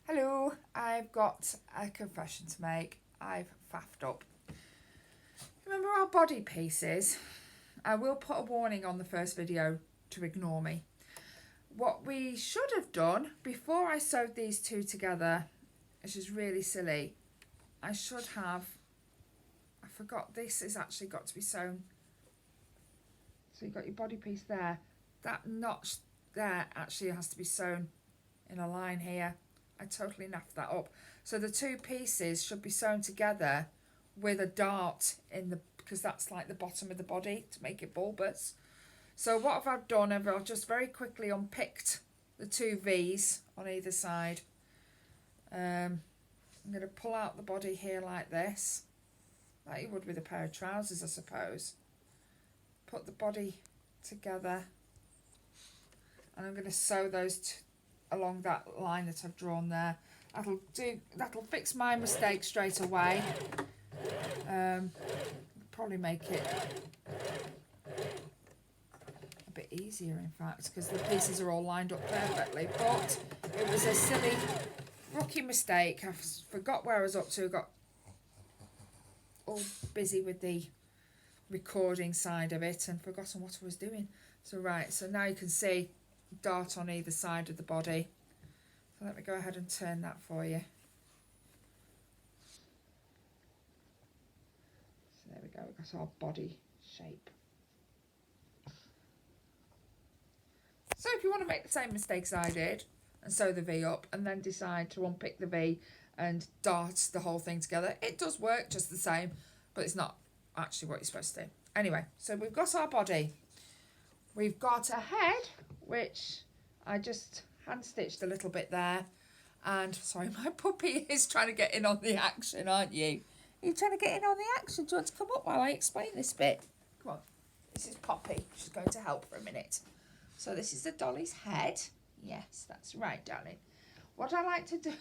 Hello, I've got a confession to make. I've faffed up. Remember our body pieces? I will put a warning on the first video to ignore me. What we should have done before I sewed these two together, which is really silly, I forgot this has actually got to be sewn. So you've got your body piece there. That notch there actually has to be sewn in a line here. I totally naffed that up. So the two pieces should be sewn together with a dart in the, because that's like the bottom of the body to make it bulbous. So what have I done? I've just very quickly unpicked the two V's on either side. I'm going to pull out the body here like this, like you would with a pair of trousers, I suppose. Put the body together, and I'm going to sew those along that line that I've drawn there. That'll fix my mistake straight away. Probably make it a bit easier, in fact, because the pieces are all lined up perfectly. But it was a silly rookie mistake. I forgot where I was up to. Got all busy with the recording side of it and forgotten what I was doing. So now you can see dart on either side of the body. So let me go ahead and turn that for you. So there we go, we've got our body shape. So if you want to make the same mistakes I did and sew the V up and then decide to unpick the V and dart the whole thing together, it does work just the same, but it's not actually what you're supposed to do. Anyway, so we've got our body. We've got a head, which I just hand stitched a little bit there. And sorry, my puppy is trying to get in on the action, aren't you? You're trying to get in on the action. Do you want to come up while I explain this bit? Come on. This is Poppy. She's going to help for a minute. So this is the dolly's head. Yes, that's right, darling. What I like to do...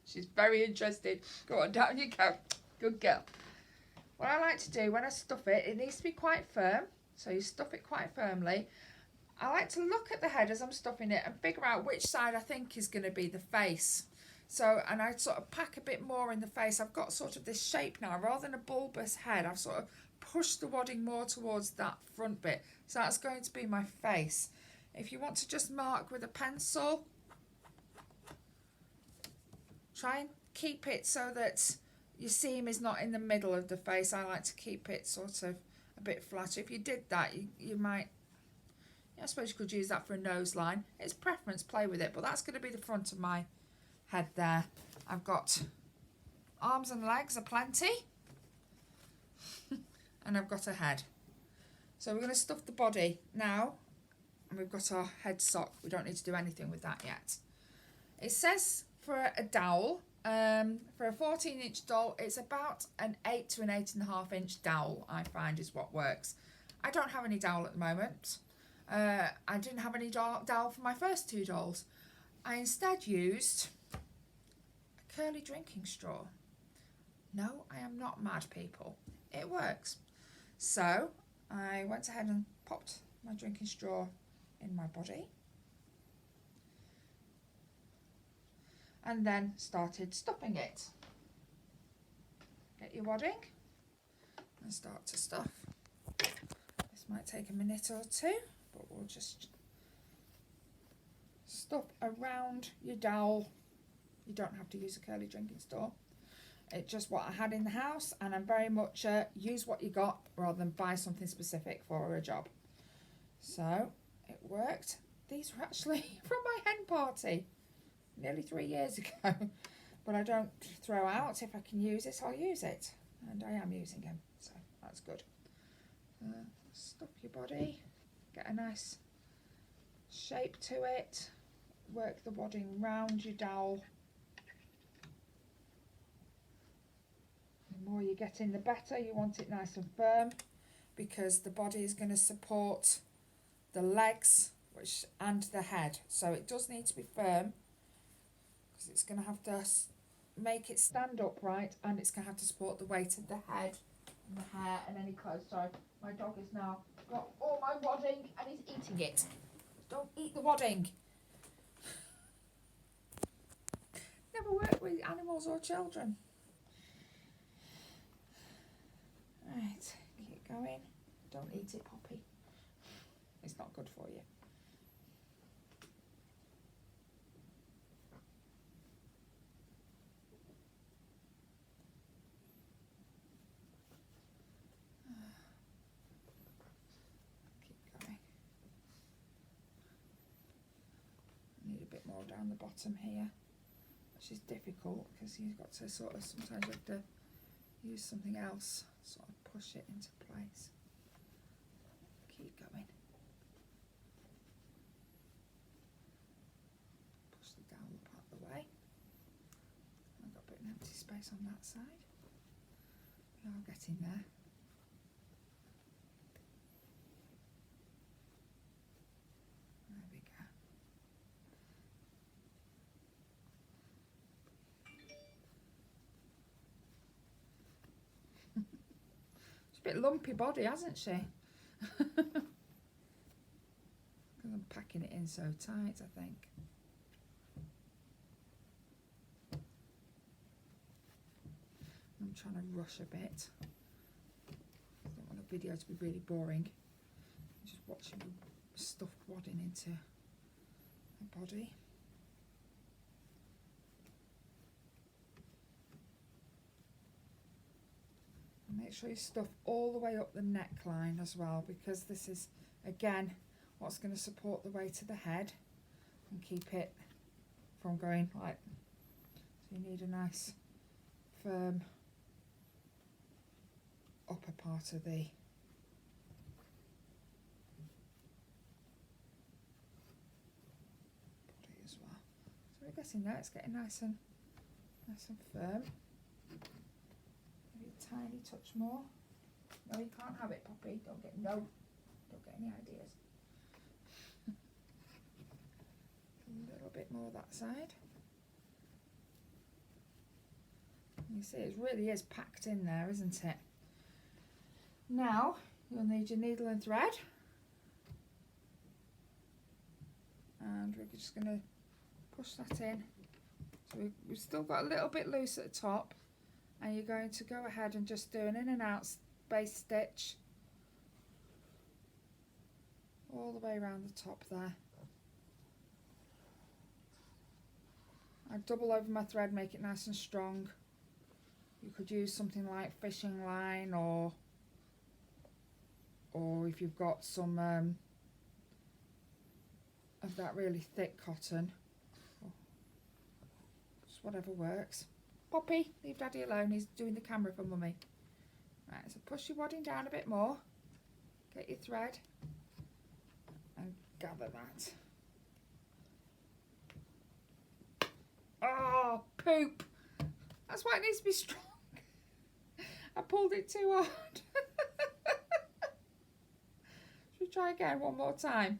She's very interested. Go on, down you go. Good girl. What I like to do when I stuff it, it needs to be quite firm. So you stuff it quite firmly. I like to look at the head as I'm stuffing it and figure out which side I think is going to be the face. So, and I sort of pack a bit more in the face. I've got sort of this shape now. Rather than a bulbous head, I've sort of pushed the wadding more towards that front bit. So that's going to be my face. If you want to just mark with a pencil, try and keep it so that your seam is not in the middle of the face. I like to keep it sort of a bit flat. If you did that, you might, I suppose you could use that for a nose line. It's preference, play with it, but that's going to be the front of my head there. I've got arms and legs aplenty, and I've got a head. So we're going to stuff the body now, and we've got our head sock. We don't need to do anything with that yet. It says for a dowel, for a 14-inch doll, it's about an 8 to an 8.5 inch dowel, I find, is what works. I don't have any dowel at the moment. I didn't have any dowel for my first two dolls. I instead used a curly drinking straw. No, I am not mad, people. It works. So I went ahead and popped my drinking straw in my body. And then started stuffing it. Get your wadding and start to stuff. This might take a minute or two, but we'll just stuff around your dowel. You don't have to use a curly drinking straw. It's just what I had in the house, and I'm very much use what you got rather than buy something specific for a job. So it worked. These were actually from my hen party nearly 3 years ago, but I don't throw out. If I can use it, I'll use it, and I am using them, so that's good. Stuff your body, get a nice shape to it, work the wadding round your dowel. The more you get in, the better. You want it nice and firm, because the body is going to support the legs and the head, so it does need to be firm, because it's going to have to make it stand upright, and it's going to have to support the weight of the head and the hair and any clothes. Sorry, my dog has now got all my wadding and he's eating it. Don't eat the wadding. be animals or children. Right, keep going. Don't eat it, Poppy. It's not good for you. Keep going. I need a bit more down the bottom here, which is difficult because you've got to sort of, sometimes you have to use something else, sort of push it into place. Keep going. Push the downward part of the way. I've got a bit of empty space on that side. We are getting there. There we go. She's a bit lumpy body, hasn't she? Because I'm packing it in so tight, I think. I'm trying to rush a bit. I don't want the video to be really boring. I'm just watching me stuff wadding into my body. And make sure you stuff all the way up the neckline as well, because this is, again, what's going to support the weight of the head and keep it from going like, so you need a nice firm upper part of the body as well. So we're getting there, it's getting nice and firm. Maybe a tiny touch more. No, you can't have it, Poppy. Don't get any ideas. A little bit more that side. You see, it really is packed in there, isn't it? Now, you'll need your needle and thread. And we're just going to push that in. So we've still got a little bit loose at the top. And you're going to go ahead and just do an in and out base stitch. All the way around the top there. I double over my thread, make it nice and strong. You could use something like fishing line, or if you've got some of that really thick cotton, just whatever works. Poppy, leave Daddy alone, he's doing the camera for Mummy. Right, so push your wadding down a bit more, get your thread and gather that. Oh, poop! That's why it needs to be strong. I pulled it too hard. Should we try again one more time?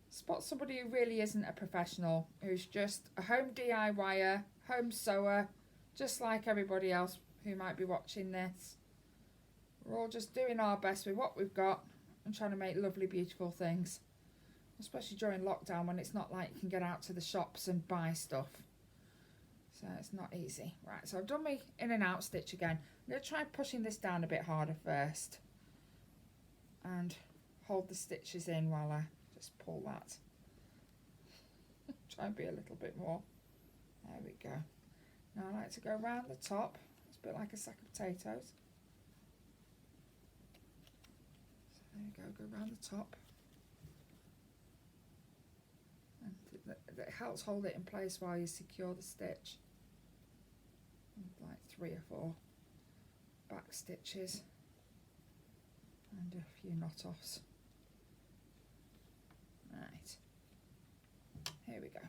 Spot somebody who really isn't a professional, who's just a home DIYer, home sewer, just like everybody else who might be watching this. We're all just doing our best with what we've got and trying to make lovely, beautiful things. Especially during lockdown when it's not like you can get out to the shops and buy stuff. So it's not easy. Right, so I've done my in and out stitch again. I'm going to try pushing this down a bit harder first. And hold the stitches in while I just pull that. Try and be a little bit more. There we go. Now I like to go around the top. It's a bit like a sack of potatoes. So there you go, go around the top. And it helps hold it in place while you secure the stitch. Like 3 or 4 back stitches and a few knot offs. Right, here we go.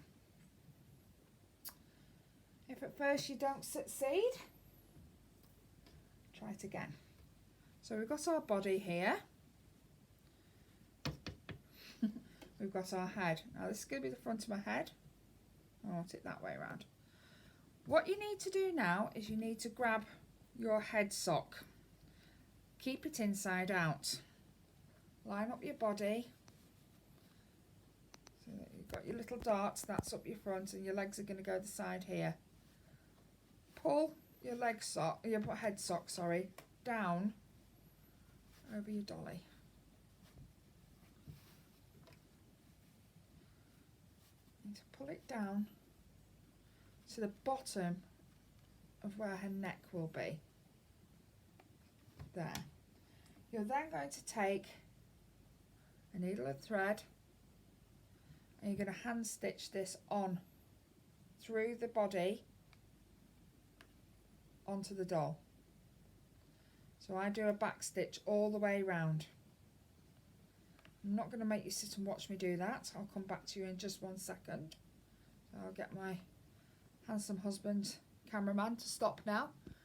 If at first you don't succeed, try it again. So we've got our body here. We've got our head. Now this is going to be the front of my head. I want it that way around. What you need to do now is you need to grab your head sock. Keep it inside out. Line up your body so that you You've got your little darts, that's up your front, and your legs are going to go the side here. Pull your leg sock, your head sock, sorry, down over your dolly. You need to pull it down to the bottom of where her neck will be. There. You're then going to take a needle and thread, and you're going to hand stitch this on through the body onto the doll. So I do a back stitch all the way round. I'm not going to make you sit and watch me do that. I'll come back to you in just 1 second. So I'll get my handsome husband cameraman to stop now.